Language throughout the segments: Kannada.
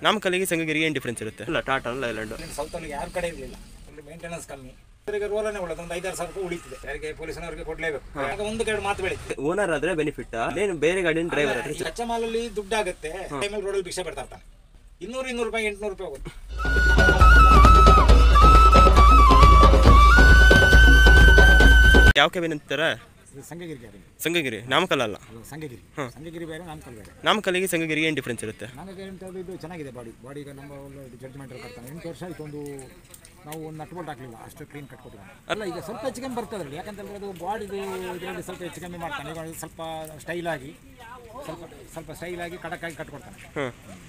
ನಾಮಕಲ್ಲಿಗೆ ಸಂಗಗಿರಿಗೆ ಏನು ಡಿಫ್ರೆನ್ಸ್ ಇರುತ್ತೆ? ಅಲ್ಲ ಟಾಟಾ ಲೈಲ್ಯಾಂಡ್ ಸೌತಲ್ಲಿ ಯಾರ ಕಡೆ ಇರಲಿಲ್ಲ, ಇಲ್ಲಿ ಮೇಂಟೆನೆನ್ಸ್ ಕಮ್ಮಿ. ರೋಲನೇ ಒಳ್ಳೆದು, ಒಂದು 5-6 ಸಾವಿರ ರೂಪಾಯಿ ಉಳಿತಿದೆ. ಯಾರಿಗೆ ಪೊಲೀಸನವರಿಗೆ ಕೊಡಲೇಬೇಕು. ಆಗ ಒಂದು ಎರಡು ಮಾತು ಬೆಳೀತಿದೆ. ಓನರ್ ಆದ್ರೆ ಬೆನಿಫಿಟ್, ಏನು ಬೇರೆ ಗಾಡಿನ ಡ್ರೈವರ್ ಆದ್ರೆ ಕಚ್ಚಾ ಮಾಲಲ್ಲಿ ದುಡ್ಡಾಗುತ್ತೆ. ಟೈಮಲ್ಲಿ ರೋಡಲ್ಲಿ ಭಿಕ್ಷೆ ಬಿಡ್ತಾ ಇರ್ತಾನೆ. 200 ರೂಪಾಯಿ 800 ರೂಪಾಯಿ ಹೋಗುತ್ತೆ. ಯಾವ ಕೆಬಿನ್ ಅಂತಾರ? ಸಂಗಗಿರಿ ನಾಮಕಲ್ ಅಲ್ಲ, ಸಂಗಗಿರಿ ಬೇರೆ, ನಾಮಕಲ್ ಬೇರೆ. ನಾಮಕಲ್ಲಿಗೆ ಸಂಗಗಿರಿಗೆ ಏನು ಡಿಫ್ರೆನ್ಸ್ ಇರುತ್ತೆ? ನಾಮಕಲ್ ಅಂತ ಇದು ಚೆನ್ನಾಗಿದೆ. ಬಾಡಿ ಈಗ ನಮ್ಮ ಜಡ್ಜ್ಮೆಂಟ್ ಕಟ್ತಾನೆ. 8 ವರ್ಷ ಆಯ್ತು. ನಾವು ಒಂದು ನಟ್ ಬೋಲ್ಟ್ ಹಾಕಲಿಲ್ಲ, ಅಷ್ಟು ಕ್ಲೀನ್ ಕಟ್ಕೊಟ್ಟಿದ್ದಾನೆ. ಅಲ್ಲ ಈಗ ಸ್ವಲ್ಪ ಹೆಚ್ಚು ಕಮ್ಮಿ ಬರ್ತದ್ರಲ್ಲಿ, ಯಾಕಂತಂದ್ರೆ ಅದು ಬಾಡಿದು ಇದರಲ್ಲಿ ಸ್ವಲ್ಪ ಹೆಚ್ಚು ಕಮ್ಮಿ ಮಾಡ್ತಾನೆ. ಈಗ ಸ್ವಲ್ಪ ಸ್ಟೈಲಾಗಿ ಕಡಕ್ಕಾಗಿ ಕಟ್ಕೊಡ್ತಾನೆ.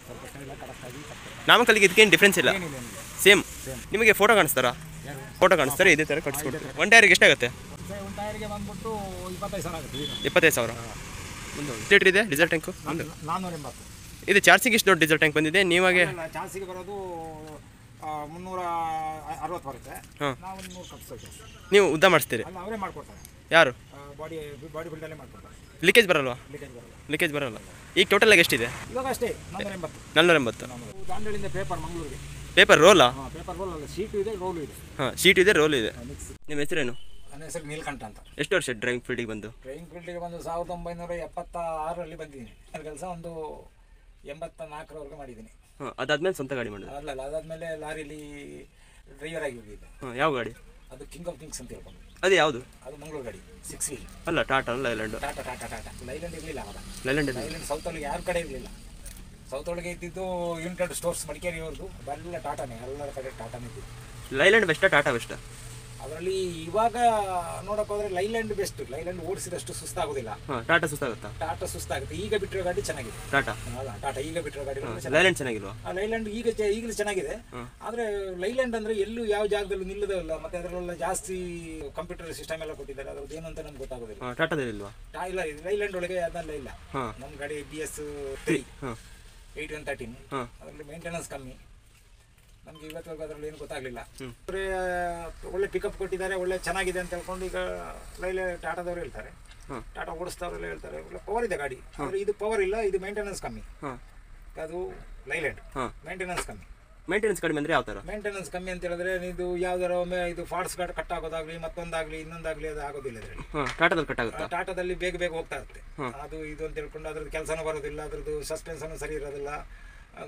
ಸ್ವಲ್ಪ ಸ್ಟೈಲಾಗಿ ಕಡಕ್ಕಾಗಿ ಕಟ್ಕೊಡ್ತಾನೆ. ನಾಮಕಲ್ಲಿಗೆ ಇದಕ್ಕೇನು ಡಿಫ್ರೆನ್ಸ್ ಇಲ್ಲ, ಸೇಮ್. ನಿಮಗೆ ಫೋಟೋ ಕಾಣಿಸ್ತಾರಾ? ಫೋಟೋ ಕಾಣಿಸ್ತಾರೆ, ಇದೇ ಥರ ಕಟ್ಸ್ಕೊಡ್ತೀವಿ. ಒನ್ ಟೈರಿಗೆ ಎಷ್ಟಾಗುತ್ತೆ? ಒಂದು ಟೈರಿಗೆ ಬಂದ್ಬಿಟ್ಟು 25,000 ಆಗುತ್ತೆ. 25,000. ಲೀಟ್ರ್ ಇದೆ ಡೀಸೆಲ್ ಟ್ಯಾಂಕು? 480. ಇದು ಚಾರ್ಜಿಗೆ ಇಷ್ಟು ದೊಡ್ಡ ಡೀಸೆಲ್ ಟ್ಯಾಂಕ್ ಬಂದಿದೆ. ನೀವಾಗೆ ಚಾರ್ಜಿಗೆ ಬರೋದು 360 ಬರುತ್ತೆ. ನಾವು 100 ಕಟ್ಸ್ತೀವಿ. ನೀವು ಉದ್ದ ಮಾಡಿಸ್ತೀರಿ? ಅಲ್ಲ, ಅವರೇ ಮಾಡ್ಕೊಡ್ತಾರೆ. ಯಾರು? ಬಾಡಿ ಬಿಲ್ಡಲ್ಲೇ ಮಾಡ್ಕೊಡ್ತಾರೆ. ಲೀಕೇಜ್ ಬರಲ್ವಾ? ಲೀಕೇಜ್ ಬರಲ್ಲ. ಈಗ ಟೋಟಲ್ ಆಗಿ ಎಷ್ಟಿದೆ? ಇವಾಗ ಅಷ್ಟೇ 480. 480. ದಾಂಡೇಲಿಂದ ಪೇಪರ್ ಮಂಗಳೂರಿಗೆ. ಪೇಪರ್ ರೋಲಾ? ಪೇಪರ್ ರೋಲ್ ಅಲ್ಲ, ಶೀಟು ಇದೆ, ರೋಲು ಇದೆ. ಶೀಟ್ ಇದೆ, ರೋಲ್ ಇದೆ. ನಿಮ್ಮ ಹೆಸರೇನು? ನನ್ನ ಹೆಸರು ನೀಲ್ಕಂಠ ಅಂತ. ಎಷ್ಟು ವರ್ಷ ಡ್ರೈವಿಂಗ್ ಫೀಲ್ಡಿಗೆ ಬಂದು? ಡ್ರೈವಿಂಗ್ ಫೀಲ್ಡಿಗೆ ಬಂದು 1976ರಲ್ಲಿ ಬಂದಿದ್ದೀನಿ. ನನ್ನ ಕೆಲಸ ಒಂದು 84ರವರೆಗೆ ಮಾಡಿದ್ದೀನಿ. ಅದಾದ್ಮೇಲೆ ಸ್ವಂತ ಗಾಡಿ ಮಾಡಿದೆ? ಅಲ್ಲ, ಅದಾದ್ಮೇಲೆ ಲಾರಿಲಿ ಡ್ರೈವರ್ ಆಗಿ ಹೋಗಿದ್ದೆ. ಯಾವ ಗಾಡಿ? ಅದು ಕಿಂಗ್ ಆಫ್ ಕಿಂಗ್ಸ್ ಅಂತ ಹೇಳ್ಕೊಂಡು. ಅದು ಯಾವುದು? ಅದು ಮಂಗಳೂರು ಗಾಡಿ, 6 ವೀಲ್. ಅಲ್ಲ ಟಾಟಾ ಲೈಲ್ಯಾಂಡ್? ಟಾಟಾ ಲೈಲ್ಯಾಂಡ್ ಇರಲಿಲ್ಲ ಅವಾಗ. ಲೈಲ್ಯಾಂಡ್ ಸೌತಲ್ಲಿ ಯಾರ ಕಡೆ ಇರಲಿಲ್ಲ. ಸೌತ್ ಒಳಗೆ ಇದ್ದಿದ್ದು ಯುನೈಟೆಡ್ ಸ್ಟೋರ್ಸ್ ಮಡಿಕೇರಿ ಅವ್ರದ್ದು. ಎಲ್ಲ ಟಾಟಾನೇ, ಎಲ್ಲರ ಕಡೆ ಟಾಟಾನೇ ಇದ್ದಿದ್ದು. ಲೈಲ್ಯಾಂಡ್ ಬೆಸ್ಟಾ ಟಾಟಾ ಬೆಸ್ಟಾ? ಅದರಲ್ಲಿ ಇವಾಗ ನೋಡಕ್ ಹೋದ್ರೆ ಲೈಲ್ಯಾಂಡ್ ಬೆಸ್ಟ್. ಲೈಲ್ಯಾಂಡ್ ಓಡಿಸಿದಷ್ಟು ಸುಸ್ತಾಗೋದಿಲ್ಲ. ಟಾಟಾ ಸುಸ್ತಾಗುತ್ತಾ? ಟಾಟಾ ಸುಸ್ತಾಗುತ್ತೆ. ಈಗ ಬಿಟ್ಟಿರೋ ಗಾಡಿ ಚೆನ್ನಾಗಿದೆ. ಟಾಟಾ ಈಗ ಬಿಟ್ಟಿರೋ ಗಾಡಿ. ಲೈಲ್ಯಾಂಡ್ ಚೆನ್ನಾಗಿಲ್ವಾ? ಲೈಲ್ಯಾಂಡ್ ಈಗಲೂ ಚೆನ್ನಾಗಿದೆ. ಆದ್ರೆ ಲೈಲ್ಯಾಂಡ್ ಅಂದ್ರೆ ಎಲ್ಲೂ ಯಾವ ಜಾಗದಲ್ಲೂ ನಿಲ್ಲೋದಿಲ್ಲ. ಮತ್ತೆ ಅದರಲ್ಲೆಲ್ಲ ಜಾಸ್ತಿ ಕಂಪ್ಯೂಟರ್ ಸಿಸ್ಟಮ್ ಎಲ್ಲ ಕೊಟ್ಟಿದ್ದಾರೆ. ಅದ್ರದ್ದು ಏನು ಅಂತ ನಮ್ಗೆ ಗೊತ್ತಾಗೋದಿಲ್ಲ. ಟಾಟಾದಲ್ಲಿ ಇಲ್ವಾ? ಇಲ್ಲ, ಲೈಲ್ಯಾಂಡ್ ಒಳಗೆ ಅದೆಲ್ಲ ಇಲ್ಲ. ನಮ್ಮ ಗಾಡಿ BS 3 8113. ಅದರಲ್ಲಿ ಮೇಂಟೆನೆನ್ಸ್ ಕಮ್ಮಿ. ನಮ್ಗೆ ಇವತ್ತವರೆಗೂ ಅದರಲ್ಲಿ ಏನು ಗೊತ್ತಾಗಲಿಲ್ಲ. ಒಳ್ಳೆ ಪಿಕಪ್ ಕೊಟ್ಟಿದ್ದಾರೆ, ಒಳ್ಳೆ ಚೆನ್ನಾಗಿದೆ ಅಂತ ಹೇಳ್ಕೊಂಡು ಈಗ ಟಾಟಾದವರು ಹೇಳ್ತಾರೆ. ಟಾಟಾ ಓಡಿಸ್ದವರೆಲ್ಲ ಹೇಳ್ತಾರೆ ಒಳ್ಳೆ ಪವರ್ ಇದೆ ಗಾಡಿ. ಆದರೆ ಇದು ಪವರ್ ಇಲ್ಲ, ಇದು ಮೇಂಟೆನೆನ್ಸ್ ಕಮ್ಮಿ. ಅದು ಲೈಲ್ಯಾಂಡ್ ಮೇಂಟೆನೆನ್ಸ್ ಕಮ್ಮಿ. ಮೇಂಟೆನೆನ್ಸ್ ಕಡಿಮೆ ಅಂದರೆ ಯಾವ ಥರ? ಮೇಂಟೆನೆನ್ಸ್ ಕಮ್ಮಿ ಅಂತ ಹೇಳಿದ್ರೆ ಇದು ಯಾವ್ದಾರ ಒಮ್ಮೆ ಇದು ಫಾಲ್ಸ್ ಗಾರ್ಡ್ ಕಟ್ ಆಗೋದಾಗ್ಲಿ, ಮತ್ತೊಂದಾಗಲಿ ಇನ್ನೊಂದಾಗಲಿ ಅದು ಆಗೋದಿಲ್ಲ. ಇದರಲ್ಲಿ ಟಾಟಾದಲ್ಲಿ ಕಟ್ ಆಗುತ್ತೆ. ಟಾಟಾದಲ್ಲಿ ಬೇಗ ಹೋಗ್ತಾ ಇರುತ್ತೆ. ಅದು ಇದು ಅಂತ ಹೇಳ್ಕೊಂಡು ಅದ್ರದ್ದು ಕೆಲಸನೂ ಬರೋದಿಲ್ಲ, ಅದ್ರದ್ದು ಸಸ್ಪೆನ್ಸನ್ನು ಸರಿ ಇರೋದಿಲ್ಲ.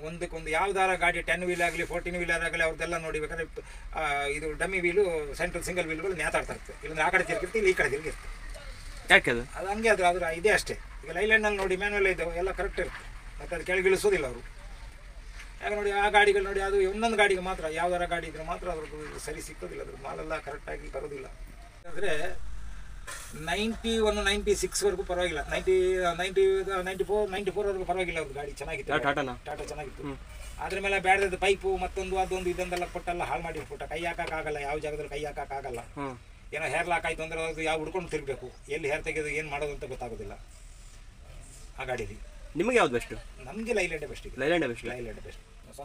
ಒಂದಕ್ಕೊಂದು ಯಾವ್ದಾರ ಗಾಡಿ 10 ವೀಲ್ ಆಗಲಿ 14 ವೀಲರ್ ಆಗಲಿ ಅವ್ರದ್ದೆಲ್ಲ ನೋಡಿಬೇಕಾದ್ರೆ ಇದು ಡಮ್ಮಿ ವೀಲು ಸೆಂಟ್ರಲ್ ಸಿಂಗಲ್ ವೀಲ್ಗಳು ನೇತಾಡ್ತಾ ಇರ್ತದೆ. ಇಲ್ಲಂದ್ರೆ ಆ ಕಡೆ ತಿರುಗಿರ್ತೀವಿ, ಇಲ್ಲಿ ಈ ಕಡೆ ತಿರುಗಿರ್ತದೆ. ಯಾಕೆ ಅದು ಹಂಗೆ ಅದ್ರ ಇದೆ ಅಷ್ಟೇ. ಈಗ ಲೈಲ್ಯಾಂಡ್ನಲ್ಲಿ ನೋಡಿ ಮ್ಯಾನುವಲ್ ಇದ್ದಾವೆ, ಎಲ್ಲ ಕರೆಕ್ಟ್ ಇರುತ್ತೆ. ಮತ್ತು ಅದು ಕೆಳಗೆ ಇಳಿಸೋದಿಲ್ಲ ಅವರು. ಯಾಕೆ ನೋಡಿ ಆ ಗಾಡಿಗಳು ನೋಡಿ, ಅದು ಒಂದೊಂದು ಗಾಡಿಗೆ ಮಾತ್ರ, ಯಾವ್ದಾರ ಗಾಡಿ ಇದ್ರೆ ಮಾತ್ರ ಅದ್ರದ್ದು ಸರಿ ಸಿಕ್ಕೋದಿಲ್ಲ. ಅದ್ರ ಮಾಲೆಲ್ಲ ಕರೆಕ್ಟಾಗಿ ಬರೋದಿಲ್ಲ. ಅಂದರೆ 91 96ವರೆಗೂ ಪರವಾಗಿಲ್ಲ. 94ವರೆಗೂ ಪರವಾಗಿಲ್ಲ. ಅವ್ರದ್ದು ಗಾಡಿ ಚೆನ್ನಾಗಿತ್ತು, ಟಾಟಾ ಚೆನ್ನಾಗಿತ್ತು. ಅದ್ರ ಮೇಲೆ ಬ್ಯಾಡ್ರದ್ದು ಪೈಪು ಮತ್ತೊಂದು ಅದೊಂದು ಇದೊಂದೆಲ್ಲ ಕೊಟ್ಟೆಲ್ಲ ಹಾಳು ಮಾಡಿರ್ಬಿಟ್ಟ. ಕೈ ಹಾಕೋಕ್ಕಾಗಲ್ಲ, ಯಾವ ಜಾಗದಲ್ಲಿ ಕೈ ಹಾಕೋಕ್ಕಾಗಲ್ಲ. ಏನೋ ಹೇರ್ ಲಾಕ್ ಆಯಿತು ಅಂದರೆ ಅದು ಯಾವ ಹುಡ್ಕೊಂಡು ತಿರ್ಬೇಕು, ಎಲ್ಲಿ ಹೇರ್ ತೆಗೆದು ಏನು ಮಾಡೋದು ಅಂತ ಗೊತ್ತಾಗೋದಿಲ್ಲ ಆ ಗಾಡೀಲಿ. ನಿಮಗೆ ಯಾವ್ದು ಬೆಸ್ಟ್? ನಮಗೆ ಲೈಲ್ಯಾಂಡೇ ಬೆಸ್ಟ್. ಲೈಲ್ಯಾಂಡೇ ಬೆಸ್ಟ್.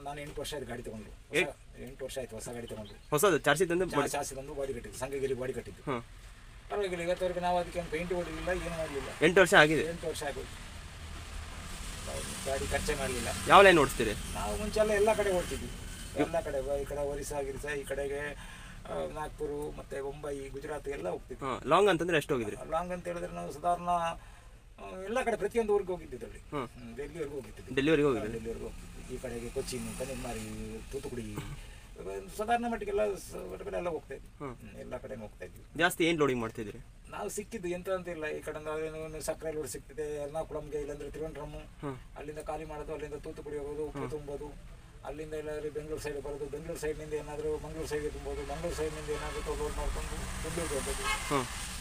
ನಾನು 8 ವರ್ಷ ಆಯ್ತು ಗಾಡಿ ತಗೊಂಡು. 8 ವರ್ಷ ಆಯ್ತು ಹೊಸ ಗಾಡಿ ತಗೊಂಡು. ಹೊಸದು ಚಾರ್ಜಿ ತಂದು ಬಾಡಿ ಕಟ್ಟಿದ್ದು, ಸಂಗಗಿರಿ ಬಾಡಿ ಕಟ್ಟಿದ್ದು. ಪರವಾಗಿಲ್ಲ. ಇವತ್ತವರೆಗೆ ನಾವು ಅದಕ್ಕೆ ಒಂದು ಪೇಂಟ್ ಹೊಡಲಿಲ್ಲ, ಏನು ಮಾಡಲಿಲ್ಲ. 8 ವರ್ಷ ಆಗಿದೆ. 8 ವರ್ಷ ಆಗೋದು. ಗಾಡಿ ಖರ್ಚೆ ಮಾಡಲಿಲ್ಲ. ಯಾವ ಲೈನ್ ಓಡಿಸ್ತೀರಿ? ನಾವು ಮುಂಚೆ ಎಲ್ಲ ಕಡೆ ಓಡ್ತಿದ್ವಿ. ಎಲ್ಲ ಕಡೆ, ಈ ಕಡೆ ಒರಿಸ್ಸಾ ಈ ಕಡೆಗೆ ನಾಗ್ಪುರ ಮತ್ತೆ ಮುಂಬೈ, ಗುಜರಾತ್ ಎಲ್ಲ ಹೋಗ್ತಿದ್ವಿ. ಲಾಂಗ್ ಅಂತಂದ್ರೆ ಎಷ್ಟು ಹೋಗಿದ್ರಿ? ಲಾಂಗ್ ಅಂತ ಹೇಳಿದ್ರೆ ನಾವು ಸಾಧಾರಣ ಎಲ್ಲ ಕಡೆ ಪ್ರತಿಯೊಂದು ಊರಿಗೆ ಹೋಗಿದ್ದಿದ್ರಲ್ಲಿ. ಡೆಲ್ಲಿವರೆಗೂ ಹೋಗಿದ್ದಿದ್ದು. ಡೆಲ್ಲಿವರೆಗೂ ಹೋಗಿದ್ವಿ. ಈ ಕಡೆಗೆ ಕೊಚ್ಚಿನ್, ಕನ್ಯಾಕುಮಾರಿ, ತೂತುಕುಡಿ, ಸಾಧಾರಣ ಮಟ್ಟಿಗೆಲ್ಲ ಕಡೆ ಎಲ್ಲ ಹೋಗ್ತಾ ಇದ್ವಿ. ಎಲ್ಲ ಕಡೆ ಹೋಗ್ತಾ ಇದ್ವಿ. ಜಾಸ್ತಿ ಏನು ಲೋಡಿಂಗ್ ಮಾಡ್ತಿದ್ರಿ? ನಾವು ಸಿಕ್ಕಿದ್ದು ಎಂತ ಅಂತ ಇಲ್ಲ. ಈ ಕಡೆ ಸಕ್ಕರೆ ಲೋಡ್ ಸಿಗ್ತಿದೆ ಎರ್ನಾಕುಳಂಗೆ, ಇಲ್ಲಾಂದ್ರೆ ತ್ರಿವೆಂಡ್ರಮ್. ಅಲ್ಲಿಂದ ಖಾಲಿ ಮಾಡೋದು, ಅಲ್ಲಿಂದ ತೂತುಕುಡಿ ಹೋಗೋದು, ಉಪ್ಪು ತುಂಬೋದು. ಅಲ್ಲಿಂದ ಎಲ್ಲಾದ್ರೂ ಬೆಂಗಳೂರು ಸೈಡ್ ಬರೋದು, ಬೆಂಗಳೂರು ಸೈಡ್ನಿಂದ ಏನಾದರೂ ಮಂಗಳೂರು ಸೈಡ್ಗೆ ತುಂಬೋದು, ಮಂಗಳೂರು ಸೈಡ್ನಿಂದ ಏನಾದರೂ ಲೋಡ್ ಮಾಡ್ಕೊಂಡು ಬೆಂಗಳೂರಿಗೆ ಹೋಗ್ಬೋದು.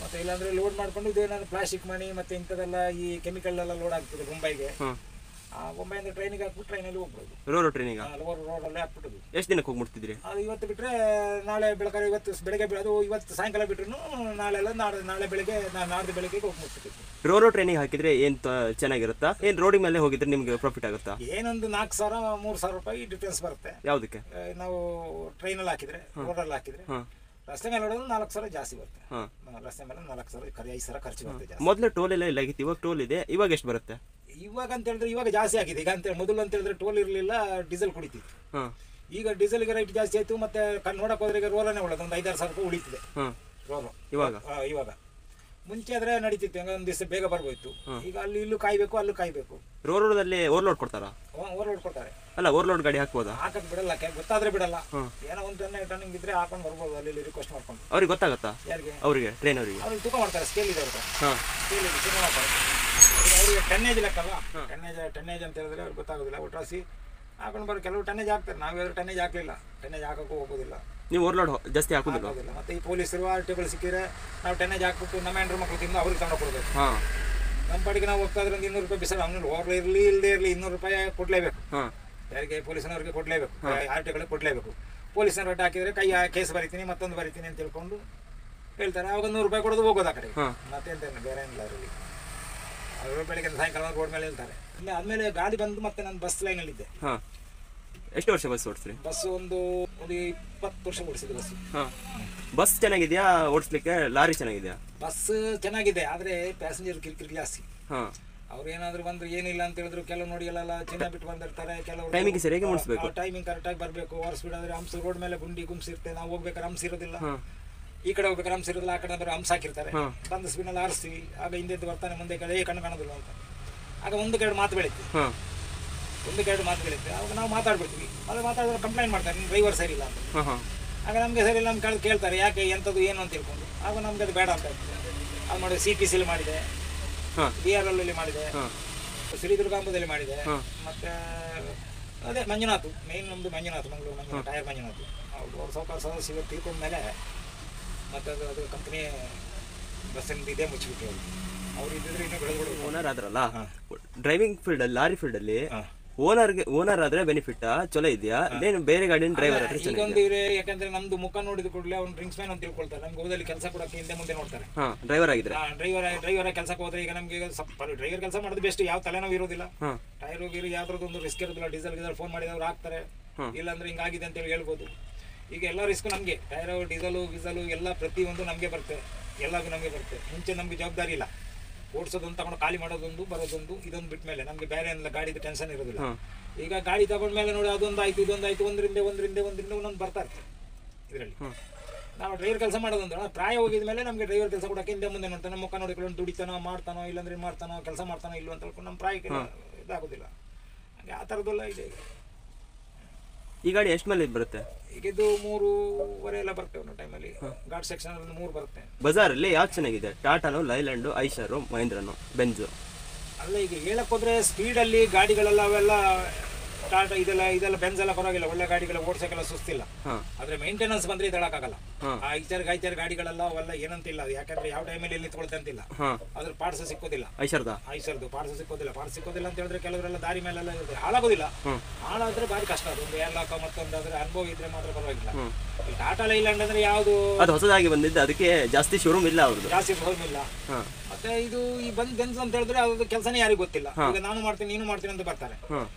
ಮತ್ತು ಇಲ್ಲಾಂದರೆ ಲೋಡ್ ಮಾಡ್ಕೊಂಡು ಇದು ಏನಾದರೂ ಪ್ಲಾಸ್ಟಿಕ್ ಮಣಿ ಮತ್ತು ಇಂಥದ್ದೆಲ್ಲ ಈ ಕೆಮಿಕಲ್ ಎಲ್ಲ ಲೋಡ್ ಆಗ್ತದೆ ಮುಂಬೈಗೆ. ಮುಂಬೈಯಿಂದ ಟ್ರೈನಿಗೆ ಹಾಕ್ಬಿಟ್ಟು ಟ್ರೈನಲ್ಲಿ ಹೋಗ್ಬೋದು. ಟ್ರೈನಿಗೆ ರೋಡಲ್ಲೇ ಹಾಕ್ಬಿಟ್ಟದು. ಎಷ್ಟು ದಿನಕ್ಕೆ ಹೋಗ್ಬಿಡ್ತಿದ್ರಿ? ಅದು ಇವತ್ತು ಬಿಟ್ಟರೆ ನಾಳೆ ಬೆಳಗ್ಗೆ, ಇವತ್ತು ಬೆಳಗ್ಗೆ, ಅದು ಇವತ್ತು ಸಾಯಂಕಾಲ ಬಿಟ್ಟರು ನಾಳೆ ಬೆಳಗ್ಗೆ, ನಾಡ್ದು ಬೆಳಗ್ಗೆ ಹೋಗ್ಬಿಡ್ತಿದ್ವಿ. ಟ್ರೈನಿಗೆ ಹಾಕಿದ್ರೆ ಏನು ಚೆನ್ನಾಗಿರುತ್ತಾ? ಏನು ರೋಡಿನ ಮೇಲೆ ಹೋಗಿದ್ರೆ ನಿಮ್ಗೆ ಪ್ರಾಫಿಟ್ ಆಗುತ್ತಾ? ಏನೊಂದು 4,000 3,000 ರೂಪಾಯಿ ಡಿಫ್ರೆನ್ಸ್ ಬರುತ್ತೆ. ಯಾವುದಕ್ಕೆ? ನಾವು ಟ್ರೈನಲ್ಲಿ ಹಾಕಿದ್ರೆ, ರೋಡಲ್ಲಿ ಹಾಕಿದ್ರೆ ರಸ್ತೆ ಮೇಲೆ ಹೊಡೋದು 4,000 ಜಾಸ್ತಿ ಬರುತ್ತೆ. ರಸ್ತೆ ಮೇಲೆ 4,000, 5,000 ಖರ್ಚು ಬರುತ್ತೆ. ಮೊದಲು ಟೋಲ್ ಎಲ್ಲ ಇಲ್ಲ ಆಗಿತ್ತು, ಇವಾಗ ಟೋಲ್ ಇದೆ. ಇವಾಗ ಎಷ್ಟು ಬರುತ್ತೆ? ಇವಾಗ ಅಂತ ಹೇಳಿದ್ರೆ ಇವಾಗ ಜಾಸ್ತಿ ಆಗಿದೆ. ಈಗ ಅಂತ ಮೊದಲು ಅಂತ ಹೇಳಿದ್ರೆ ಟೋಲ್ ಇರಲಿಲ್ಲ, ಡೀಸೆಲ್ ಕುಡಿತಿತ್ತು. ಈಗ ಡೀಸೆಲ್ಗೆ ರೇಟ್ ಜಾಸ್ತಿ ಆಯ್ತು. ಮತ್ತೆ ನೋಡಕ್ ಹೋದ್ರೆ ಈಗ ರೋಲನೇ ಒಳ್ಳೇದು, ಒಂದು 5-6 ಸಾವಿರ ರೂಪಾಯಿ ಉಳಿತಿದೆ ರೋಲು ಇವಾಗ. ಮುಂಚೆ ಆದ್ರೆ ನಡೀತಿತ್ತು, ಹಂಗ ಒಂದ್ ದಿವಸ ಬೇಗ ಬರ್ಬೋಯ್ತು. ಈಗ ಅಲ್ಲಿ ಇಲ್ಲೂ ಕಾಯ್ಬೇಕು, ಅಲ್ಲೂ ಕಾಯ್ಬೇಕು. ರೋಡಲ್ಲಿ ಓವರ್ಲೋಡ್ ಕೊಡ್ತಾರಾ? ಓವರ್ಲೋಡ್ ಕೊಡ್ತಾರೆ. ಅಲ್ಲ, ಓವರ್ಲೋಡ್ ಗಾಡಿ ಹಾಕ್ಬೋದಾ? ಹಾಕಕ್ ಬಿಡಲ್ಲ, ಗೊತ್ತಾದ್ರೆ ಬಿಡಲ್ಲ. ಏನೋ ಒಂದು ಟರ್ನಿಂಗ್ ಇದ್ರೆ ಹಾಕೊಂಡು ಬರ್ಬೋದು, ಅಲ್ಲಿ ರಿಕ್ವೆಸ್ಟ್ ಮಾಡ್ಕೊಂಡು. ಅವ್ರಿಗೆ ಗೊತ್ತಾಗತ್ತಾ? ಯಾರಿಗೆ? ಅವ್ರಿಗೆ, ಟ್ರೈನ್ ಅವರಿಗೆ. ಅವ್ರಿಗೆ ತೂಕ ಮಾಡ್ತಾರೆ, ಸ್ಕೇಲ್ ಇದೆ ಅವ್ರಿಗೆ. ಸ್ಕೇಲ್ ಇದೆ, ತೂಕ ಮಾಡ್ತಾರೆ. ಅವ್ರಿಗೆ ಟನ್ನೇಜ್ ಲೆಕ್ಕಲ್ಲ, ಟನ್ನೇಜ್ ಅಂತ ಹೇಳಿದ್ರೆ ಅವ್ರಿಗೆ ಗೊತ್ತಾಗೋದಿಲ್ಲ. ಒಟ್ರಾಸಿ ಹಾಕೊಂಡು ಬರೋ ಕೆಲವು ಟನ್ನೇಜ್ ಹಾಕ್ತಾರೆ. ನಾವೇನಾದ್ರು ಟನ್ನೇಜ್ ಹಾಕಲಿಲ್ಲ, ಟನ್ನೇಜ್ ಹಾಕಕ್ಕೂ ಹೋಗೋದಿಲ್ಲ. ನೀವು ಓವರ್ಲೋಡ್ ಜಾಸ್ತಿ ಹಾಕೋದಿಲ್ಲ. ಮತ್ತೆ ಈ ಪೊಲೀಸರು ಆರ್ಟಿಗಳು ಸಿಕ್ಕಿದ್ರೆ ನಾವು ಟನ್ನೇಜ್ ಹಾಕ್ಬಿಟ್ಟು ನಮ್ಮ ಹೆಂಡ್ರು ಮಕ್ಕಳು ತಿಂದು ಅವ್ರಿಗೆ ತಗೊಂಡು ಕೊಡಬೇಕು. ನಮ್ಮ ಪಾಡಿಗೆ ನಾವು ಹೋಗ್ತಾ ಇದ್ರೆ 200 ರೂಪಾಯಿ ಬಿಸಿಲು ಅವ್ನು ಓವರ್ ಇರಲಿ ಇಲ್ಲದೆ ಇರಲಿ 200 ರೂಪಾಯಿ ಕೊಡಲೇಬೇಕು. ಯಾರಿಗೆ? ಪೊಲೀಸನವ್ರಿಗೆ ಕೊಡಲೇಬೇಕು, ಆರ್ಟಿಗಳಿಗೆ ಕೊಡಲೇಬೇಕು. ಪೊಲೀಸನ ರೇಟ್ ಹಾಕಿದರೆ ಕೇಸ್ ಬರಿತೀನಿ, ಮತ್ತೊಂದು ಬರಿತೀನಿ ಅಂತ ಹೇಳ್ಕೊಂಡು ಹೇಳ್ತಾರೆ. ಅವಾಗ 100 ರೂಪಾಯಿ ಕೊಡೋದು ಹೋಗೋದು ಆ ಕಡೆ. ಮತ್ತೆಂತ ಬೇರೆ ಏನಿಲ್ಲ ಅವರಲ್ಲಿ. ಅವರು ಬೆಳಿಗ್ಗೆ ಸಾಯಂಕಾಲ ರೋಡ್ ಮೇಲೆ ಹೇಳ್ತಾರೆ. ಆದ್ಮೇಲೆ ಗಾಡಿ ಬಂದು ಮತ್ತೆ ನಾನು ಬಸ್ ಲೈನಲ್ಲಿದ್ದೆ. ಎಷ್ಟು ವರ್ಷ ಬಸ್ ಓಡಿಸ್ರಿ? ಬಸ್ ಒಂದು 20 ವರ್ಷ ಓಡಿಸಿದೆ ಬಸ್. ಬಸ್ ಚೆನ್ನಾಗಿದೆಯಾ ಓಡಿಸ್ಲಿಕ್ಕೆ? ಲಾರಿ ಚೆನ್ನಾಗಿದೆಯಾ? ಬಸ್ ಚೆನ್ನಾಗಿದೆ, ಆದ್ರೆ ಪ್ಯಾಸೆಂಜರ್ ಕಿರಿಕಿರಿ ಜಾಸ್ತಿ. ಅವ್ರು ಏನಾದ್ರು ಬಂದ್ರು ಏನಿಲ್ಲ ಅಂತ ಹೇಳಿದ್ರು, ಕೆಲವು ನೋಡಿ ಎಲ್ಲ ಚಿನ್ನ ಬಿಟ್ಟು ಬಂದಿರ್ತಾರೆ. ಕೆಲವರು ಟೈಮಿಂಗ್ ಸರಿಯಾಗಿ ಮುಗಿಸ್ಬೇಕು, ಟೈಮಿಂಗ್ ಕರೆಕ್ಟಾಗಿ ಬರಬೇಕು. ಓವರ್ ಸ್ಪೀಡ್ ಆದ್ರೆ ಹಂಸ ರೋಡ್ ಮೇಲೆ ಗುಂಡಿ ಗುಂಸಿರುತ್ತೆ. ನಾವು ಹೋಗ್ಬೇಕಾದ್ರೆ ಹಂಸ ಇರೋದಿಲ್ಲ, ಈ ಕಡೆ ಹೋಗ್ಬೇಕಾದ್ರೆ ಹಂಸ ಇರೋದಿಲ್ಲ, ಆ ಕಡೆ ಅಂದ್ರೆ ಹಂಸ ಹಾಕಿರ್ತಾರೆ. ಬಂದ ಸ್ಪೀಡ್ನಲ್ಲಿ ಆರಿಸ್ತೀವಿ, ಆಗ ಹಿಂದೆ ಬರ್ತಾನೆ, ಮುಂದೆ ಕಡೆ ಕಣ್ಣು ಕಾಣೋದಿಲ್ಲ ಅಂತ. ಆಗ ಒಂದಕ್ಕೆ ಮಾತು ಬೆಳೀತೀವಿ, ಆವಾಗ ನಾವು ಮಾತಾಡ್ಬಿಡ್ತೀವಿ. ಅದು ಮಾತಾಡಿದ್ರೆ ಕಂಪ್ಲೇಂಟ್ ಮಾಡ್ತಾರೆ, ನಿಮ್ಮ ಡ್ರೈವರ್ ಸರಿ ಇಲ್ಲ ಅಂತ. ಆಗ ನಮಗೆ ಸರಿ ಇಲ್ಲ ನಮ್ಮ ಕೇಳ್ತಾರೆ, ಯಾಕೆ ಎಂಥದ್ದು ಏನು ಅಂತ ತಿಳ್ಕೊಂಡು. ಆಗ ನಮ್ಗೆ ಅದು ಬೇಡ ಅಂತ ಹೇಳ್ತೀವಿ. ಅದು ಮಾಡಿ CPCಲಿ ಮಾಡಿದೆ, BRL ಅಲ್ಲಿ ಮಾಡಿದೆ, ಶ್ರೀದುರ್ಗಾಂಬದಲ್ಲಿ ಮಾಡಿದೆ. ಮತ್ತೆ ಅದೇ ಮಂಜುನಾಥ್, ಮೇನ್ ನಮ್ಮದು ಮಂಜುನಾಥ್, ಮಂಗಳೂರು ಟೈರ್ ಮಂಜುನಾಥ್. ಅವ್ರು ಸಾವುಕಾರ ಸದಸ್ಯರು ತಿಳ್ಕೊಂಡ ಮೇಲೆ ಮತ್ತೆ ಅದು ಕಂಪ್ನಿ ಬಸ್ಸಿಂದ ಇದೇ ಮುಚ್ಚಿಬಿಟ್ಟು ಅವ್ರು ಇದ್ದಿದ್ರೆ ಇನ್ನೂ ಬೆಳೆದ್ಬಿಡು. ಓನರ್ ಆದ್ರಲ್ಲ, ಡ್ರೈವಿಂಗ್ ಫೀಲ್ಡಲ್ಲಿ, ಲಾರಿ ಫೀಲ್ಡಲ್ಲಿ ಓನರ್ ಆದ್ರೆ ಬೆನಿಫಿಟ್ ಚಲೋ ಇದೆಯಾ? ಏನು ಬೇರೆ ಗಾಡಿನ ಡ್ರೈವರ್ ಆದ್ರೆ ಈಗೊಂದು ಯಾಕಂದ್ರೆ ನಮ್ದು ಮುಖ ನೋಡಿದ ಕೂಡಲೇ ಅವ್ನು ಡ್ರಿಂಕ್ಸ್ ಮ್ಯಾನ್ ಅಂತ ತಿಳ್ಕೊಳ್ತಾರೆ. ನಮ್ಗೆ ಹೋದಲ್ಲಿ ಕೆಲಸ ಕೊಡಕ್ಕೆ ಹಿಂದೆ ಮುಂದೆ ನೋಡ್ತಾರೆ. ಡ್ರೈವರ್ ಆಗಿದ್ರೆ ಡ್ರೈವರ್ ಕೆಲಸಕ್ಕೆ ಹೋದ್ರೆ ಈಗ ನಮ್ಗೆ ಡ್ರೈವರ್ ಕೆಲಸ ಮಾಡೋದು ಬೆಸ್ಟ್. ಯಾವ ತಲೆನೋವು ಇರೋದಿಲ್ಲ, ಟೈರ್ ಹೋಗಿರೋ ಯಾವ್ದಾದ್ರು ಒಂದು ರಿಸ್ಕ್ ಇರೋದಿಲ್ಲ. ಡೀಸೆಲ್ ಫೋನ್ ಮಾಡಿದವ್ರು ಹಾಕ್ತಾರೆ, ಇಲ್ಲಾಂದ್ರೆ ಹಿಂಗಾಗಿದೆ ಅಂತ ಹೇಳಿ ಹೇಳ್ಬೋದು. ಈಗ ಎಲ್ಲ ರಿಸ್ಕ್ ನಮಗೆ, ಟೈರು ಡೀಸಲು ಎಲ್ಲ ಪ್ರತಿಯೊಂದು ನಮಗೆ ಬರುತ್ತೆ, ಎಲ್ಲವೂ ನಮಗೆ ಬರುತ್ತೆ. ಮುಂಚೆ ನಮಗೆ ಜವಾಬ್ದಾರಿ ಇಲ್ಲ, ಓಡಿಸೋದೊಂದು ತಗೊಂಡು ಖಾಲಿ ಮಾಡೋದೊಂದು ಬರೋದೊಂದು ಇದೊಂದು ಬಿಟ್ಟ ಮೇಲೆ ನಮಗೆ ಬೇರೆ ಏನಿಲ್ಲ, ಗಾಡಿದು ಟೆನ್ಷನ್ ಇರೋದಿಲ್ಲ. ಈಗ ಗಾಡಿ ತಗೊಂಡ್ಮೇಲೆ ನೋಡಿ ಅದೊಂದಾಯ್ತು ಇದೊಂದಾಯ್ತು, ಒಂದರಿಂದ ಒಂದೊಂದು ಬರ್ತಾ ಇರ್ತದೆ ಇದರಲ್ಲಿ. ನಾವು ಡ್ರೈವರ್ ಕೆಲಸ ಮಾಡೋದಂದ್ರೆ ಪ್ರಾಯ ಹೋಗಿದ ಮೇಲೆ ನಮಗೆ ಡ್ರೈವರ್ ಕೆಲಸ ಕೊಡೋಕೆ ಹಿಂದೆ ಮುಂದೆ ನೋಡ್ತಾನೆ, ಮುಖ ನೋಡಿಕೊಂಡು ದುಡಿತಾನೋ ಮಾಡ್ತಾನೋ, ಇಲ್ಲಾಂದ್ರೆ ಮಾಡ್ತಾನೋ, ಕೆಲಸ ಮಾಡ್ತಾನೋ ಇಲ್ವ ಅಂತ ಹೇಳ್ಕೊಂಡು ನಮ್ಮ ಪ್ರಾಯಕ್ಕೆ ಇದಾಗೋದಿಲ್ಲ. ಹಾಗೆ ಆ ಥರದ್ದೆಲ್ಲ ಇದೆ. ಈ ಗಾಡಿ ಎಷ್ಟು ಮೇಲೆ ಬರುತ್ತೆ? ಈಗ ಇದು 3.5 ಎಲ್ಲ ಬರ್ತೇವೆ ಒಂದು ಟೈಮಲ್ಲಿ. ಘಾಟ್ ಸೆಕ್ಷನ್ 3 ಬರುತ್ತೆ. ಬಜಾರಲ್ಲಿ ಯಾವ್ದು ಚೆನ್ನಾಗಿದೆ? ಟಾಟಾನು, ಲೈಲ್ಯಾಂಡು, ಐಷರು, ಮಹೇಂದ್ರನು, ಬೆಂಜು? ಅಲ್ಲ, ಈಗ ಹೇಳಕ್ ಹೋದ್ರೆ ಸ್ಪೀಡಲ್ಲಿ ಗಾಡಿಗಳೆಲ್ಲ ಅವೆಲ್ಲ ಟಾಟಾ ಇದೆಲ್ಲ ಬೆಂಜ್ ಎಲ್ಲ ಪರವಾಗಿಲ್ಲ, ಒಳ್ಳೆ ಗಾಡಿಗಳ ಓಡಿಸೋಕೆಲ್ಲ ಸುಸ್ತಿಲ್ಲ. ಆದ್ರೆ ಮೇಂಟೆನೆನ್ಸ್ ಬಂದ್ರೆ ಇದಳಕ್ಕಾಗಲ್ಲ. ಐಚರ್ ಗಾಡಿಗಳೆಲ್ಲ ಅವೆಲ್ಲ ಏನಂತಿಲ್ಲ, ಯಾಕಂದ್ರೆ ಯಾವ ಟೈಮಲ್ಲಿ ಎಲ್ಲಿ ನಿಂತ್ಕೊಳ್ತಂತಿಲ್ಲ. ಅದ್ರ ಪಾರ್ಟ್ಸ್ ಸಿಕ್ಕೋದಿಲ್ಲ, ಐಷರ್ದು ಪಾರ್ಟ್ಸ್ ಸಿಕ್ಕೋದಿಲ್ಲ ಅಂತ ಹೇಳಿದ್ರೆ ಕೆಲವರೆಲ್ಲ ದಾರಿ ಮೇಲೆಲ್ಲ ಇರುತ್ತೆ, ಹಾಳಾಗೋದಿಲ್ಲ. ಹಾಳಾದ್ರೆ ಭಾರಿ ಕಷ್ಟ. ಅದೊಂದು ಏರ್ಲಾಕ ಮತ್ತೊಂದು ಅದ್ರ ಅನುಭವ ಇದ್ರೆ ಮಾತ್ರ ಪರವಾಗಿಲ್ಲ. ಟಾಟಾ ಲೈಲ್ಯಾಂಡ್ ಅಂದ್ರೆ ಯಾವುದು ಅದು ಹೊಸದಾಗಿ ಬಂದಿದ್ದು, ಅದಕ್ಕೆ ಜಾಸ್ತಿ ಶೋರೂಮ್ ಇಲ್ಲ, ಅವ್ರದ್ದು ಜಾಸ್ತಿ ಶೋರೂಮ್ ಇಲ್ಲ. ಮತ್ತೆ ಇದು ಈ ಬೆಂಜ್ ಅಂತ ಹೇಳಿದ್ರೆ ಅದು ಕೆಲಸನೇ ಯಾರಿಗೂ ಗೊತ್ತಿಲ್ಲ. ಈಗ ನಾನು ಮಾಡ್ತೀನಿ ನೀನು ಮಾಡ್ತೀನಿ ಅಂತ ಬರ್ತಾರೆ,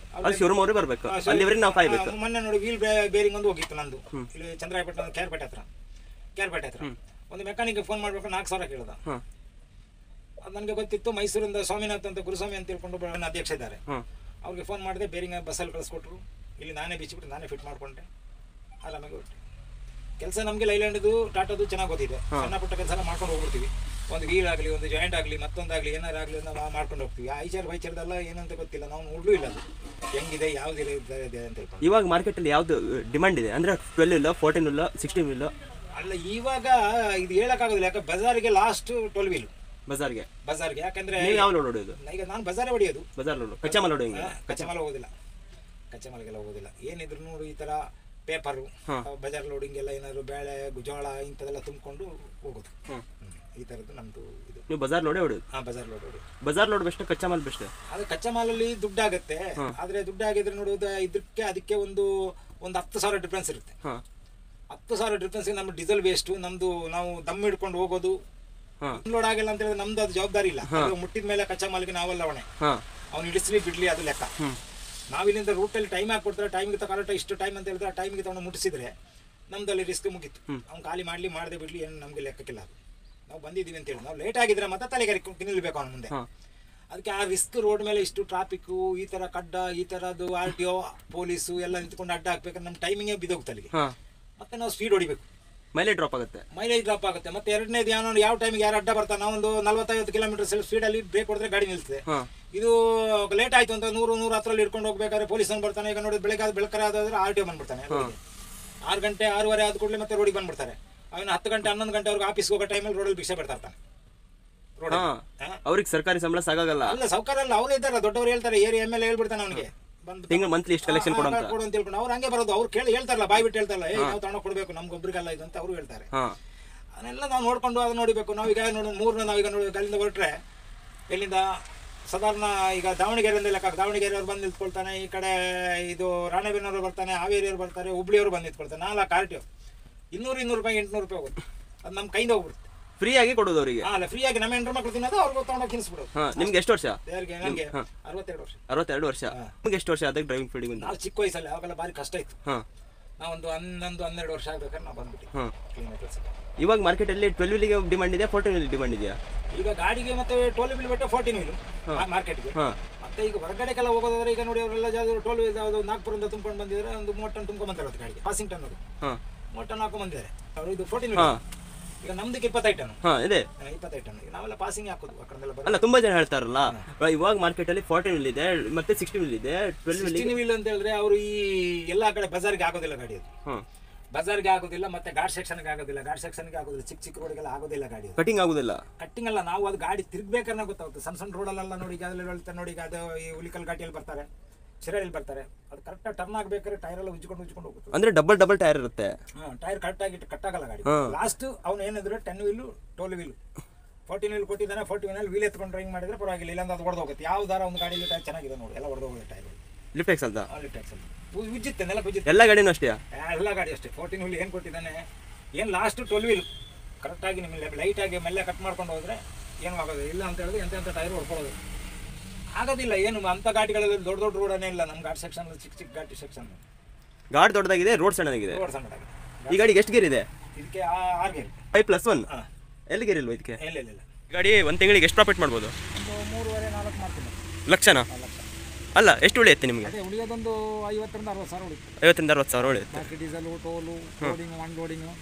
ಶೋರೂಮ್ ಅವರೇ ಬರ್ಬೇಕು, ಅಲ್ಲಿವರೆಗೆ ನಾವು ಕಾಯ್ಬೇಕು. ಮೊನ್ನೆ ನೋಡಿ ವೀಲ್ ಬೇರಿಂಗ್ ಒಂದು ಹೋಗಿತ್ತು ನಂದು, ಇಲ್ಲಿ ಚಂದ್ರಾಯಪಟ್ಟಣ ಕೇರ್ಪೇಟೆ ಹತ್ರ ಒಂದು ಮೆಕ್ಯಾನಿಕ್ ಫೋನ್ ಮಾಡ್ಬೇಕು, 4,000 ಕೇಳ್ದ. ಅದು ನನಗೆ ಗೊತ್ತಿತ್ತು. ಮೈಸೂರಿಂದ ಸ್ವಾಮಿನಾಥ್ ಅಂತ ಗುರುಸ್ವಾಮಿ ಅಂತ ತಿಳ್ಕೊಂಡು ಅಧ್ಯಕ್ಷ ಇದ್ದಾರೆ, ಅವ್ರಿಗೆ ಫೋನ್ ಮಾಡಿದೆ. ಬೇರಿಂಗ್ ಬಸ್ಸಲ್ಲಿ ಕಳಿಸ್ಕೊಟ್ರು, ಇಲ್ಲಿ ನಾನೇ ಬಿಚ್ಚಿಬಿಟ್ಟು ನಾನೇ ಫಿಟ್ ಮಾಡ್ಕೊಂಡೆ, ಆರಾಮಾಗಿ ಹೊರಟೆ. ಕೆಲಸ ನಮಗೆ ಲೈಲ್ಯಾಂಡ್ದು ಟಾಟಾದು ಚೆನ್ನಾಗಿ ಗೊತ್ತಿದೆ. ಸಣ್ಣ ಪುಟ್ಟ ಕೆಲಸ ಮಾಡ್ಕೊಂಡು ಹೋಗ್ಬಿಡ್ತೀವಿ. ಒಂದು ವೀಲ್ ಆಗಲಿ, ಒಂದು ಜಾಯಿಂಟ್ ಆಗಲಿ, ಮತ್ತೊಂದಾಗಲಿ, ಏನಾರಾಗಲಿ ನಾವು ಮಾಡ್ಕೊಂಡು ಹೋಗ್ತೀವಿ. ಐಚರ್ದೆಲ್ಲ ಏನಂತ ಗೊತ್ತಿಲ್ಲ, ನಾವು ನೋಡ್ಲೂ ಇಲ್ಲ ಅದು ಹೆಂಗಿದೆ, ಯಾವುದಿದೆ ಅಂತ ಹೇಳ್ಕೊಂಡು. ಇವಾಗ ಮಾರ್ಕೆಟಲ್ಲಿ ಯಾವ್ದು ಡಿಮಾಂಡ್ ಇದೆ ಅಂದ್ರೆ 12 ಇಲ್ಲ, 14 ಇಲ್ಲ, 16 ಇಲ್ಲ? ಅಲ್ಲ, ಇವಾಗ ಇದು ಹೇಳಕ್ಕಾಗೋದಿಲ್ಲ. ಯಾಕೆ ಬಜಾರ್ಗೆ ಲಾಸ್ಟ್ 12 ವೀಲ್ ಬಜಾರ್ಗೆ. ಯಾಕಂದ್ರೆ ಯಾವ ಲೋಡ್ ಹೊಡೆಯೋದು? ಈಗ ನಾನು ಬಜಾರೇ ಹೊಡೆಯೋದು. ಬಜಾರ್ ಲೋಡ್, ಕಚ್ಚಾಮಾಲ್ ಹೊಡೆಯೋಂಗಿಲ್ಲ? ಕಚ್ಚಾಮಾಲ್ ಹೋಗೋದಿಲ್ಲ. ಏನಿದ್ರು ನೋಡು ಈ ತರ ಪೇಪರು, ಬಜಾರ್ ಲೋಡಿಂಗ್ ಎಲ್ಲ, ಏನಾದ್ರು ಬೇಳೆ ಜೋಳ ಇಂಥದೆಲ್ಲ ತುಂಬಿಕೊಂಡು ಹೋಗೋದು. ಈ ಥರದ್ದು ನಮ್ದು ಇದು. ನೀವು ಬಜಾರ್ ಲೋಡೇ ಹೊಡೆಯೋದು? ಬಜಾರ್ ಲೋಡ್ ಬೆಸ್ಟ್, ಕಚ್ಚಾಮಾಲ್ ಬೆಸ್ಟ್? ಅದು ಕಚ್ಚಾಮಾಲಲ್ಲಿ ದುಡ್ಡಾಗತ್ತೆ, ಆದ್ರೆ ದುಡ್ಡಾಗಿದ್ರೆ ನೋಡೋದು ಅದಕ್ಕೆ ಒಂದು 10,000 ಡಿಫ್ರೆನ್ಸ್ ಇರುತ್ತೆ. 10,000 ಡಿಫ್ರೆನ್ಸ್ ನಮ್ಮ ಡೀಸೆಲ್ ವೇಸ್ಟ್, ನಮ್ದು ನಾವು ದಮ್ ಹಿಡ್ಕೊಂಡು ಹೋಗೋದು. ಲೋಡ್ ಆಗಿಲ್ಲ ಅಂತ ಹೇಳಿದ್ರೆ ನಮ್ದು ಅದು ಜವಾಬ್ದಾರಿ ಇಲ್ಲ. ಮುಟ್ಟಿದ ಮೇಲೆ ಕಚ್ಚಾಮಾಲಿಗೆ ನಾವೆಲ್ಲ ಹೊಣೆ. ಅವ್ನು ಇಳಿಸ್ಲಿ ಬಿಡ್ಲಿ ಅದು ಲೆಕ್ಕ. ನಾವಿಲ್ಲಿಂದ ರೂಟಲ್ಲಿ ಟೈಮ್ ಹಾಕೊಡ್ತಾರೆ, ಟೈಮಿಗೆ ಕರೆಕ್ಟ್ ಇಷ್ಟು ಟೈಮ್ ಅಂತ ಹೇಳಿದ್ರೆ ಆ ಟೈಮಿಗೆ ತಗೊಂಡು ಮುಟ್ಟಿಸಿದ್ರೆ ನಮ್ದಲ್ಲಿ ರಿಸ್ಕ್ ಮುಗೀತು. ಅವ್ನು ಖಾಲಿ ಮಾಡದೆ ಬಿಡ್ಲಿ ಏನು ನಮಗೆ ಲೆಕ್ಕಕ್ಕಿಲ್ಲ. ಅದು ನಾವು ಬಂದಿದ್ದೀವಿ ಅಂತೇಳಿ ನಾವು ಲೇಟ್ ಆಗಿದ್ರೆ ಮತ್ತೆ ತಲೆಗೆ ನಿಲ್ಲಬೇಕು ಅವನ ಮುಂದೆ. ಅದಕ್ಕೆ ಆ ರಿಸ್ಕ್ ರೋಡ್ ಮೇಲೆ ಇಷ್ಟು ಟ್ರಾಫಿಕ್ಕು, ಈ ಥರ ಕಡ್ಡ, ಈ ಥರದ್ದು RTO ಪೊಲೀಸು ಎಲ್ಲ ನಿಂತ್ಕೊಂಡು ಅಡ್ಡ ಹಾಕ್ಬೇಕಂದ್ರೆ ನಮ್ಮ ಟೈಮಿಂಗೇ ಬಿದ್ದೋಗ್ತಾ ಅಲ್ಲಿಗೆ. ಮತ್ತೆ ನಾವು ಸ್ಪೀಡ್ ಹೊಡಿಬೇಕು, ಮೈಲೇಜ್ ಡ್ರಾಪ್ ಆಗುತ್ತೆ. ಮತ್ತೆ ಎರಡನೇದು ಯಾವ ಟೈಮಿಗೆ ಯಾರು ಅಡ್ಡ ಬರ್ತಾರೆ, ನಾವೊಂದು 40-50 ಕಿಲೋಮೀಟರ್ ಸ್ಪೀಡಲ್ಲಿ ಬ್ರೇಕ್ ಹೊಡೆದ್ರೆ ಗಾಡಿ ನಿಲ್ತದೆ. ಇದು ಲೇಟ್ ಆಯ್ತು ಅಂತ 100-110 ಹಿಡ್ಕೊಂಡು ಹೋಗ್ಬೇಕಾದ್ರೆ ಪೊಲೀಸನ್ನು ಬರ್ತಾನೆ. ಈಗ ನೋಡಿ ಬೆಳಕರೆ ಆದಾದ್ರೆ RTO ಬಂದ್ಬಿಡ್ತಾನೆ. 6 ಗಂಟೆ 6:30 ಆದ ಕೂಡಲೇ ಮತ್ತೆ ರೋಡಿಗೆ ಬಂದ್ಬಿಡ್ತಾರೆ. ಅವನು 10 ಗಂಟೆ 11 ಗಂಟೆವರೆಗೂ ಆಫೀಸ್ಗೆ ಹೋಗೋ ಟೈಮಲ್ಲಿ ರೋಡಲ್ಲಿ ಭಿಕ್ಷೆ ಬಿಡ್ತಾ ಇರ್ತಾನೆ. ಅವ್ರಿಗೆ ಸರ್ಕಾರಿ ಸಂಬಳ ಸಾಕಾಗಲ್ಲ. ಅಲ್ಲ ಸೌಕರ್ಯ ಅಲ್ಲ, ಅವ್ರು ಇದ್ದಾರೆ ದೊಡ್ಡವರು ಹೇಳ್ತಾರೆ, MLA ಹೇಳ್ಬಿಡ್ತಾನೆ ಅವನಿಗೆ ತಿಂಗಳು ಮಂತ್ಲಿ ಇಷ್ಟು ಕಲೆಕ್ಷನ್ ಕೊಡು ಅಂತ ಹೇಳ್ಕೊಂಡು ಅವ್ರು ಹಂಗೆ ಬರೋದು. ಅವ್ರು ಕೇಳಿ ಹೇಳ್ತಾರಲ್ಲ, ಬಾಯ್ ಬಿಟ್ಟು ಹೇಳ್ತಾರಲ್ಲ, ನಾವು ತಗೊಂಡು ಕೊಡಬೇಕು ನಮ್ಗೊಬ್ರಿಗಲ್ಲ ಇದು ಅಂತ ಅವರು ಹೇಳ್ತಾರೆ. ಅದನ್ನೆಲ್ಲ ನಾವು ನೋಡ್ಕೊಂಡು ಅದನ್ನ ನೋಡಬೇಕು. ನಾವೀಗ ನೋಡಿ 3 ನಾವೀಗ ನೋಡಿ ಅಲ್ಲಿಂದ ಹೊರಟ್ರೆ ಎಲ್ಲಿಂದ ಸಾಧಾರಣ ಈಗ ದಾವಣಗೆರೆಯಿಂದ ಲೆಕ್ಕ, ದಾವಣಗೆರೆಯವ್ರು ಬಂದು ನಿಂತ್ಕೊಳ್ತಾನೆ, ಈ ಕಡೆ ಇದು ರಾಣೆಬೆನ್ನೂರು ಬರ್ತಾನೆ, ಹಾವೇರಿಯವ್ರು ಬರ್ತಾರೆ, ಹುಬ್ಳಿಯವರು ಬಂದು ನಿಂತ್ಕೊಳ್ತಾನೆ. 4 RTO 200 ರೂಪಾಯಿ 800 ರೂಪಾಯಿ ಹೋಗುತ್ತೆ. ಅದು ನಮ್ಮ ಕೈಯಿಂದ ಹೋಗ್ಬಿಡುತ್ತೆ. ಫ್ರೀ ಆಗಿ ಕೊಡೋದು ಅವರಿಗೆ. ಅಲ್ಲ ಫ್ರೀ ಆಗಿ ನಮ್ಮ ಹೆಣ್ಣು ಮಕ್ಕಳು ತಿನ್ನೋದು ಅವ್ರಿಗೆ ತಗೊಂಡೋಗಿ ತಿನ್ನಿಸ್ಬಿಡೋದು. ನಿಮ್ಗೆ ಎಷ್ಟು ವರ್ಷ? ನನಗೆ 62 ವರ್ಷ. 62 ವರ್ಷ. ನಿಮ್ಗೆ ಎಷ್ಟು ವರ್ಷ ಅದಕ್ಕೆ ಡ್ರೈವಿಂಗ್ ಫೀಲ್ಡಿಗೆ ಬಂದು? ನಾವು ಚಿಕ್ಕ ವಯಸ್ಸಲ್ಲಿ ಅವಾಗೆಲ್ಲ ಭಾರಿ ಕಷ್ಟ ಇತ್ತು. ನಾವೊಂದು 11-12 ವರ್ಷ ಆಗ್ಬೇಕಾದ್ರೆ ನಾವು ಬಂದ್ಬಿಟ್ಟು ಕೆಲಸ. ಇವಾಗ ಮಾರ್ಕೆಟಲ್ಲಿ 12 ವೀಲಿಗೆ ಡಿಮಾಂಡ್ ಇದೆ, 14 ವೀಲ್ ಡಿಮಾಂಡ್ ಇದೆಯಾ? ಈಗ ಗಾಡಿಗೆ ಮತ್ತೆ 12 ವೀಲ್ ಬಿಟ್ಟು 14 ವೀಲು ಮಾರ್ಕೆಟ್ಗೆ. ಮತ್ತೆ ಈಗ ಹೊರಗಡೆಗೆಲ್ಲ ಹೋಗೋದಾದ್ರೆ ಈಗ ನೋಡಿ ಅವರೆಲ್ಲ ಜಾಗ 12 ವೀಲ್ ಯಾವುದು ನಾಗ್ಪುರದಿಂದ ತುಂಬ್ಕೊಂಡು ಬಂದಿದ್ದಾರೆ. ಒಂದು 30 ಟನ್ ತುಂಬ್ಕೊಂಡು ಬಂದಿರೋದು ಗಾಡಿಗೆ, ಪಾಸಿಂಗ್ ಟನ್ ಅವರು 30 ಟನ್ ಹಾಕೊಂಡು ಬಂದಿದ್ದಾರೆ ಅವರು. ಇದು 14 ವೀಲ್. ಈಗ ನಮ್ದಕ್ಕೆ 25 ಟನ್ ಇದೆ. 25 ಟನ್ ನಾವೆಲ್ಲ ಪಾಸಿಂಗ್ ಹಾಕೋದು ಆ ಕಡೆಲ್ಲ. ಅಲ್ಲ ತುಂಬಾ ಜನ ಹೇಳ್ತಾರಲ್ಲ ಇವಾಗ ಮಾರ್ಕೆಟ್ ಅಲ್ಲಿ 14 ವೀಲ್ ಇದೆ, ಮತ್ತೆ 16 ವೀಲ್ ಇದೆ. 12 ವೀಲ್ ಅಂತ ಹೇಳಿದ್ರೆ ಅವರು ಈ ಎಲ್ಲಾ ಕಡೆ ಬಜಾರ್ಗೆ ಆಗೋದಿಲ್ಲ ಗಾಡಿ. ಅದು ಬಜಾರ್ಗೆ ಆಗೋದಿಲ್ಲ, ಮತ್ತೆ ಗಾಡ್ ಸೆಕ್ಷನ್ಗೆ ಆಗೋದಿಲ್ಲ. ಗಾಡ್ ಸೆಕ್ಷನ್ಗೆ ಆಗೋದಿಲ್ಲ, ಚಿಕ್ಕ ರೋಡ್ಗೆಲ್ಲ ಆಗೋದಿಲ್ಲ ಗಾಡಿ. ಕಟಿಂಗ್ ಆಗೋದಿಲ್ಲ. ಕಟ್ಟಿಂಗ್ ಅಲ್ಲ, ನಾವು ಅದು ಗಾಡಿ ತಿರ್ಗ್ಬೇಕಾದ್ರೆ ಗೊತ್ತಾಗುತ್ತೆ. ಸಣ್ಣ ರೋಡಲ್ಲೆಲ್ಲ ನೋಡಿ ಈಗ ಅದೆಲ್ಲ ಹೇಳ್ತಾರೆ ನೋಡಿ, ಈಗ ಅದು ಈ ಹುಲಿಕಲ್ ಘಾಟಿಯಲ್ಲಿ ಬರ್ತಾರೆ, ಶಿರಾಯಲ್ಲಿ ಬರ್ತಾರೆ, ಅದು ಕರೆಕ್ಟಾಗಿ ಟರ್ನ್ ಆಗ್ಬೇಕಾದ್ರೆ ಟೈರ್ ಎಲ್ಲ ಉಜ್ಕೊಂಡು ಹೋಗುತ್ತೆ. ಅಂದ್ರೆ ಡಬಲ್ ಟೈರ್ ಇರುತ್ತೆ. ಟೈರ್ ಕರೆಕ್ಟಾಗಿ ಕಟ್ಟಾಗಲ್ಲ ಗಾಡಿ. ಲಾಸ್ಟ್ ಅವ್ನು ಏನಂದ್ರೆ 10 ವೀಲು 12 ವೀಲು 14 ವೀಲ್ ಕೊಟ್ಟಿದ್ದಾನೆ. 14 ವೀಲಲ್ಲಿ ವೀಲ್ ಎತ್ಕೊಂಡು ಡ್ರೈವಿಂಗ್ ಮಾಡಿದ್ರೆ ಪರವಾಗಿಲ್ಲ, ಇಲ್ಲಾಂದ್ರೆ ಅದು ಹೊಡೆದೋಗುತ್ತೆ. ಯಾವ್ದಾರ ಒಂದು ಗಾಡಿಯಲ್ಲಿ ಟೈರ್ ಚೆನ್ನಾಗಿದೆ ನೋಡಿ, ಎಲ್ಲ ಹೊಡೆದೋಗುತ್ತೆ ಟೈರ್. ಲಿಫ್ಟ್ ಎಕ್ಸಲ್ ಉಜ್ಜುತ್ತೆ, ನೆಲ ಉಜ್ಜುತ್ತೆ. ಎಲ್ಲ ಗಾಡಿನೂ ಅಷ್ಟೇ. ಎಲ್ಲ ಗಾಡಿ ಅಷ್ಟೇ. 14 ವೀಲ್ ಏನು ಕೊಟ್ಟಿದ್ದಾನೆ, ಏನು ಲಾಸ್ಟ್ 12 ವೀಲ್ ಕರೆಕ್ಟಾಗಿ ನಿಮಗೆ ಲೈಟಾಗಿ ಮೆಲ್ಲ ಕಟ್ ಮಾಡ್ಕೊಂಡು ಹೋದರೆ ಏನೂ ಆಗೋದು ಇಲ್ಲ ಅಂತ ಹೇಳಿದ್ರೆ ಎಂತ ಟೈರ್ ಹೊಡ್ಕೊಳ್ಳೋದು ಆಗೋದಿಲ್ಲ. ಏನು ಅಂಥ ಗಾಡಿಗಳಲ್ಲಿ ದೊಡ್ಡ ರೋಡನೇ ಇಲ್ಲ ನಮ್ಮ ಗಾಡಿ ಸೆಕ್ಷನ್. ಚಿಕ್ಕ ಗಾಡಿ ಸೆಕ್ಷನ್ ಗಾಡಿ ದೊಡ್ಡದಾಗಿದೆ, ರೋಡ್ ಸಣ್ಣದಾಗಿದೆ. ರೋಡ್ ಸಣ್ಣದಾಗಿದೆ. ಈ ಗಾಡಿಗೆ ಎಷ್ಟು ಗೇರ್ ಇದೆ? ಇದಕ್ಕೆ 6 ಗೇರ್. 5+1. ಎಲ್ಲಿ ಗೇರ್ ಇಲ್ವಾ ಇದಕ್ಕೆ? ಇಲ್ಲ. ಗಾಡಿ ಒಂದು ತಿಂಗಳಿಗೆ ಎಷ್ಟು ಪ್ರಾಫಿಟ್ ಮಾಡ್ಬೋದು? ಒಂದು 3.5-4 ಮಾಡ್ತೀನಿ. ಲಕ್ಷನಾ? ಅಲ್ಲ, ಎಷ್ಟು ಉಳಿಯುತ್ತೆ ನಿಮಗೆ? ಅದೇ ಉಳಿಯೋದೊಂದು 50,000-60,000 ಉಳಿಯುತ್ತೆ. 50,000-60,000 ಉಳಿಯುತ್ತೆ. ಬಾಕಿ ಡೀಸೆಲು, ಟೋಲು, ಲೋಡಿಂಗು, ಅನ್ಲೋಡಿಂಗು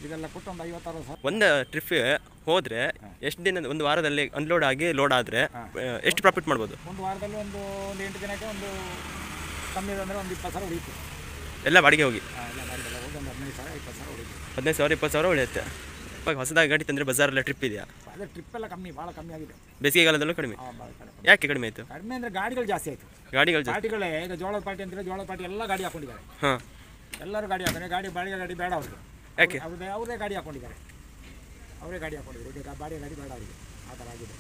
ಇದೆಲ್ಲ ಕೊಟ್ಟು ಒಂದು 50,000-60,000. ಒಂದು ಟ್ರಿಪ್ ಹೋದರೆ ಎಷ್ಟು ದಿನ, ಒಂದು ವಾರದಲ್ಲಿ ಅನ್ಲೋಡ್ ಆಗಿ ಲೋಡ್ ಆದರೆ ಎಷ್ಟು ಪ್ರಾಫಿಟ್ ಮಾಡ್ಬೋದು? ಒಂದು ವಾರದಲ್ಲಿ ಒಂದು 8 ದಿನಕ್ಕೆ ಒಂದು ಕಮ್ಮಿ ಅಂದರೆ ಒಂದು 20,000 ಉಳಿಯುತ್ತೆ. ಎಲ್ಲ ಬಾಡಿಗೆ ಹೋಗಿ ಎಲ್ಲ ಗಾಡಿಗೆಲ್ಲ ಹೋಗಿ ಒಂದು 15,000-20,000 ಉಳಿಯುತ್ತೆ. 15,000-20,000 ಉಳಿಯುತ್ತೆ. ಇವಾಗ ಹೊಸದಾಗಿ ಗಾಡಿ ತಂದರೆ ಬಜಾರೆಲ್ಲ ಟ್ರಿಪ್ ಇದೆಯಾ? ಅದೇ ಟ್ರಿಪ್ ಎಲ್ಲ ಕಮ್ಮಿ, ಭಾಳ ಕಮ್ಮಿ ಆಗಿದೆ. ಬೇಸಿಗೆಗಾಲದಲ್ಲೂ ಕಡಿಮೆ. ಯಾಕೆ ಕಡಿಮೆ ಆಯಿತು? ಕಡಿಮೆ ಅಂದರೆ ಗಾಡಿಗಳು ಜಾಸ್ತಿ ಆಯಿತು. ಪಾರ್ಟಿಗಳೇ ಈಗ ಜೋಳದ ಪಾರ್ಟಿ ಅಂತಾರೆ, ಜೋಳದ ಪಾರ್ಟಿ ಎಲ್ಲ ಗಾಡಿ ಹಾಕೊಂಡಿದ್ದಾರೆ. ಎಲ್ಲರೂ ಗಾಡಿ ಹಾಕೊಂಡ್ರೆ ಬಾಡಿಗೆ ಗಾಡಿ ಬೇಡ ಅವ್ರಿಗೆ. ಯಾಕೆ? ಅವರೇ ಗಾಡಿ ಹಾಕೊಂಡಿದ್ದಾರೆ. ಈಗ ಬಾಡಿಗೆ ಗಾಡಿ ಬೇಡ ಅವರಿಗೆ. ಆ ಥರ ಆಗಿದೆ.